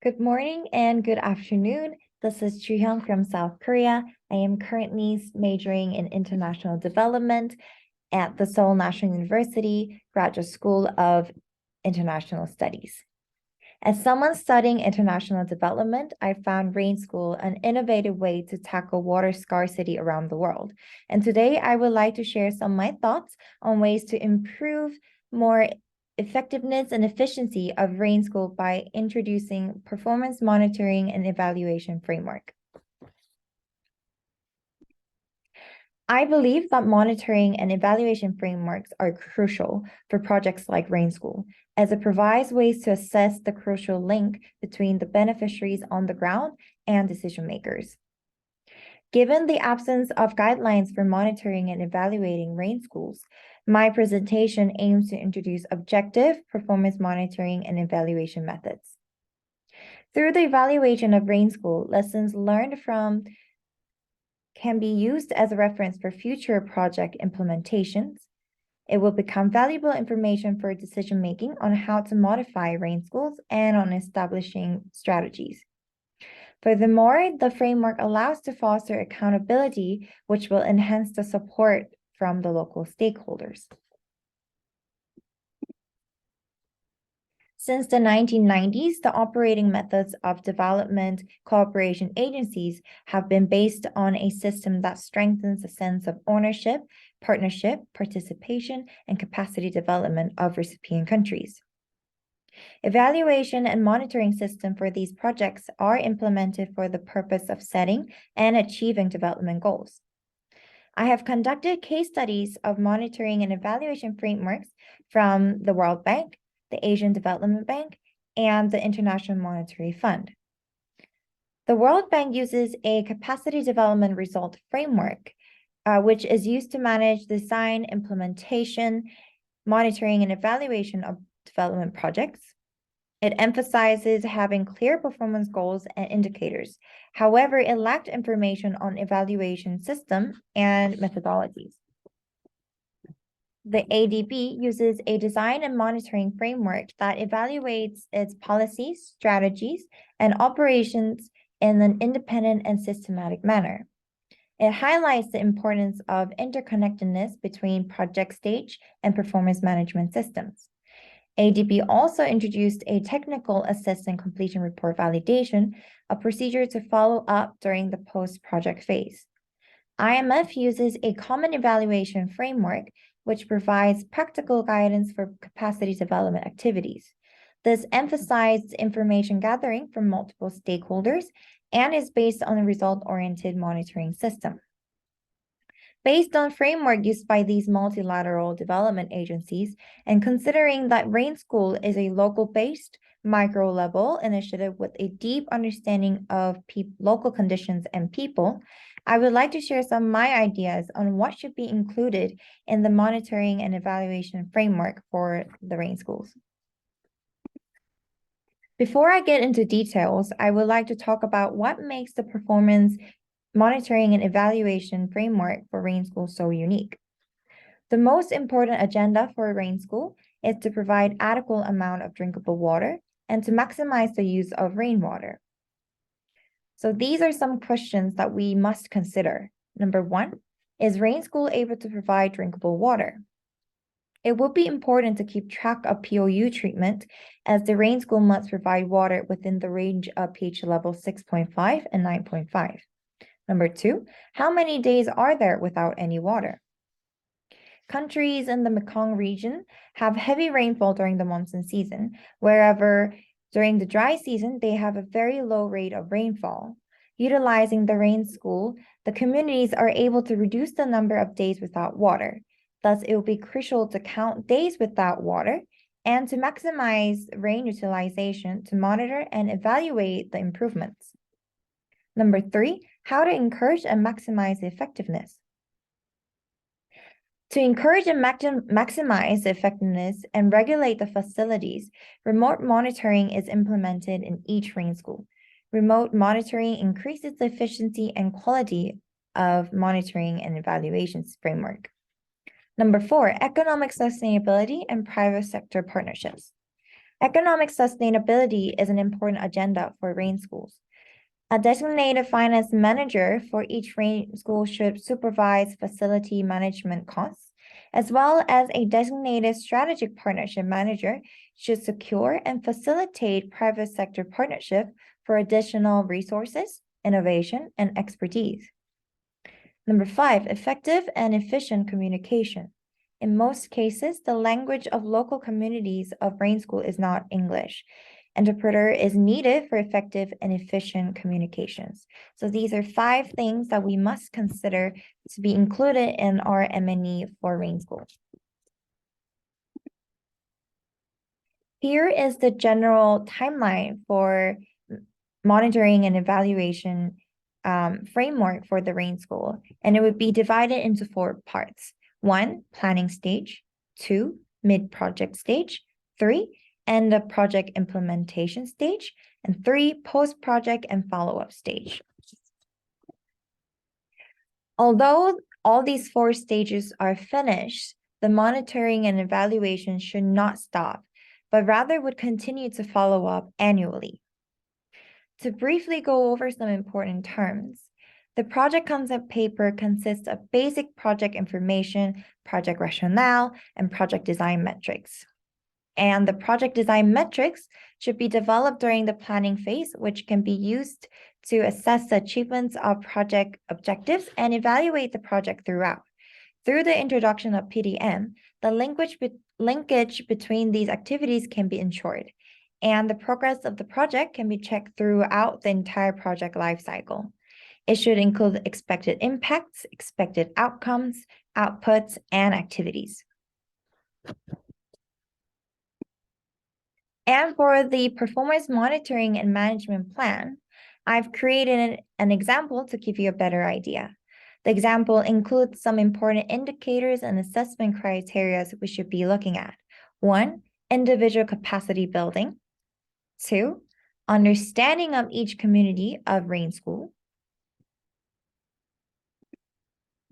Good morning and good afternoon. This is Juhyeon from South Korea. I am currently majoring in international development at the Seoul National University Graduate School of International Studies. As someone studying international development, I found Rain School an innovative way to tackle water scarcity around the world. And today I would like to share some of my thoughts on ways to improve more effectiveness and efficiency of Rain School by introducing performance monitoring and evaluation framework. I believe that monitoring and evaluation frameworks are crucial for projects like Rain School, as it provides ways to assess the crucial link between the beneficiaries on the ground and decision makers. Given the absence of guidelines for monitoring and evaluating Rain Schools, my presentation aims to introduce objective performance monitoring and evaluation methods. Through the evaluation of Rain School, lessons learned from can be used as a reference for future project implementations. It will become valuable information for decision-making on how to modify Rain Schools and on establishing strategies. Furthermore, the framework allows to foster accountability, which will enhance the support from the local stakeholders. Since the 1990s, the operating methods of development cooperation agencies have been based on a system that strengthens a sense of ownership, partnership, participation, and capacity development of recipient countries. Evaluation and monitoring systems for these projects are implemented for the purpose of setting and achieving development goals. I have conducted case studies of monitoring and evaluation frameworks from the World Bank, the Asian Development Bank, and the International Monetary Fund. The World Bank uses a capacity development result framework, which is used to manage design, implementation, monitoring, and evaluation of development projects. It emphasizes having clear performance goals and indicators. However, it lacked information on evaluation system and methodologies. The ADB uses a design and monitoring framework that evaluates its policies, strategies, and operations in an independent and systematic manner. It highlights the importance of interconnectedness between project stage and performance management systems. ADB also introduced a technical assessment completion report validation, a procedure to follow up during the post-project phase. IMF uses a common evaluation framework which provides practical guidance for capacity development activities. This emphasizes information gathering from multiple stakeholders and is based on a result-oriented monitoring system. Based on framework used by these multilateral development agencies, and considering that Rain School is a local-based, micro-level initiative with a deep understanding of local conditions and people, I would like to share some of my ideas on what should be included in the monitoring and evaluation framework for the Rain Schools. Before I get into details, I would like to talk about what makes the performance monitoring and evaluation framework for Rain School so unique. The most important agenda for Rain School is to provide adequate amount of drinkable water and to maximize the use of rainwater. So these are some questions that we must consider. Number one, is Rain School able to provide drinkable water? It would be important to keep track of POU treatment, as the Rain School must provide water within the range of pH level 6.5 and 9.5. Number two, how many days are there without any water? Countries in the Mekong region have heavy rainfall during the monsoon season, wherever during the dry season, they have a very low rate of rainfall. Utilizing the Rain School, the communities are able to reduce the number of days without water. Thus, it will be crucial to count days without water and to maximize rain utilization to monitor and evaluate the improvements. Number three, how to encourage and maximize effectiveness. To encourage and maximize the effectiveness and regulate the facilities, remote monitoring is implemented in each Rain School. Remote monitoring increases the efficiency and quality of monitoring and evaluations framework. Number four, economic sustainability and private sector partnerships. Economic sustainability is an important agenda for rain schools. A designated finance manager for each rain school should supervise facility management costs, as well as a designated strategic partnership manager should secure and facilitate private sector partnership for additional resources, innovation, and expertise. Number 5, effective and efficient communication. In most cases, the language of local communities of rain school is not English. Interpreter is needed for effective and efficient communications. So these are 5 things that we must consider to be included in our M&E for rain school. Here is the general timeline for monitoring and evaluation framework for the rain school, and it would be divided into 4 parts. 1, planning stage. 2, mid-project stage. 3, end of project implementation stage. And 3, post-project and follow-up stage. Although all these 4 stages are finished, the monitoring and evaluation should not stop, but rather would continue to follow up annually. To briefly go over some important terms, the project concept paper consists of basic project information, project rationale, and project design metrics. And the project design metrics should be developed during the planning phase, which can be used to assess the achievements of project objectives and evaluate the project throughout. Through the introduction of PDM, the linkage between these activities can be ensured, and the progress of the project can be checked throughout the entire project lifecycle. It should include expected impacts, expected outcomes, outputs, and activities. And for the performance monitoring and management plan, I've created an example to give you a better idea. The example includes some important indicators and assessment criteria we should be looking at. 1, individual capacity building. 2, understanding of each community of rain school.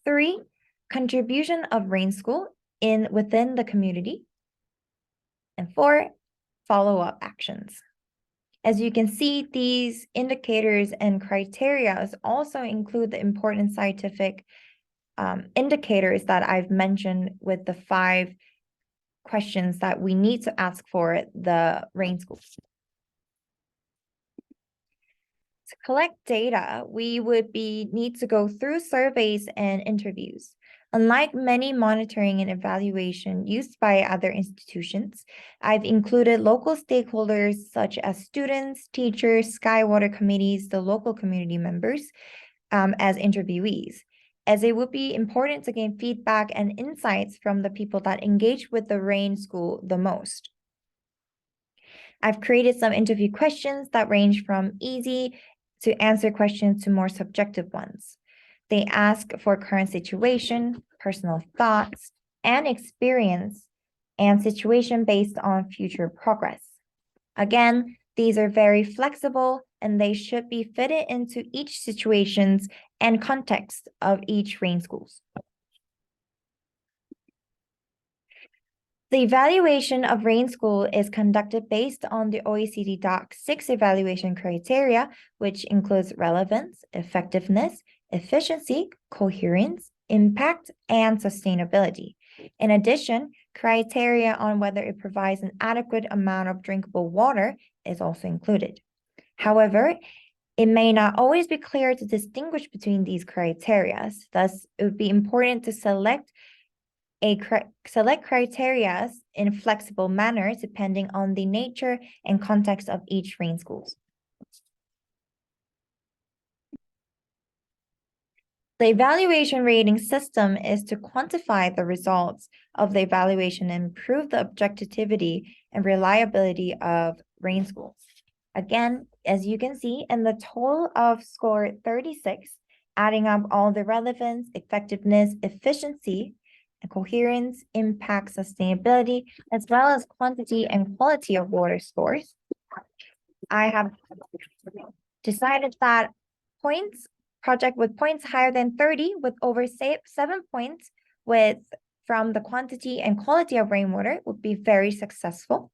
3, contribution of rain school within the community. And 4, follow-up actions. As you can see, these indicators and criteria also include the important scientific indicators that I've mentioned with the 5 questions that we need to ask for the rain schools. To collect data, we would need to go through surveys and interviews. Unlike many monitoring and evaluation used by other institutions, I've included local stakeholders such as students, teachers, Skywater committees, the local community members as interviewees, as it would be important to gain feedback and insights from the people that engage with the rain school the most. I've created some interview questions that range from easy to answer questions to more subjective ones. They ask for current situation, personal thoughts, and experience, and situation based on future progress. Again, these are very flexible and they should be fitted into each situations and context of each rain schools. The evaluation of rain school is conducted based on the OECD DOC 6 evaluation criteria, which includes relevance, effectiveness, efficiency, coherence, impact, and sustainability. In addition, criteria on whether it provides an adequate amount of drinkable water is also included. However, it may not always be clear to distinguish between these criteria. Thus, it would be important to select criteria in a flexible manner depending on the nature and context of each rain schools. The evaluation rating system is to quantify the results of the evaluation and improve the objectivity and reliability of rain schools. Again, as you can see, in the total of score 36, adding up all the relevance, effectiveness, efficiency, and coherence, impact, sustainability, as well as quantity and quality of water scores, I have decided that project with points higher than 30 with over 7 points from the quantity and quality of rainwater would be very successful.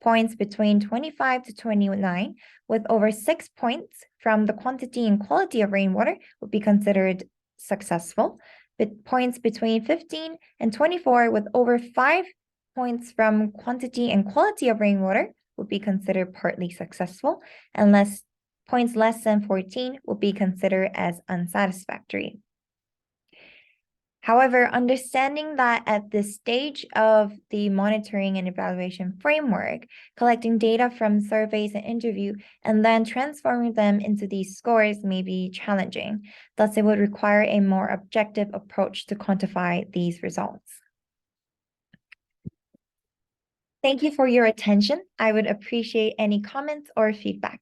points between 25 to 29, with over 6 points from the quantity and quality of rainwater would be considered successful. Points between 15 and 24 with over 5 points from quantity and quality of rainwater would be considered partly successful, and points less than 14 would be considered as unsatisfactory. However, understanding that at this stage of the monitoring and evaluation framework, collecting data from surveys and interview, and then transforming them into these scores may be challenging. Thus, it would require a more objective approach to quantify these results. Thank you for your attention. I would appreciate any comments or feedback.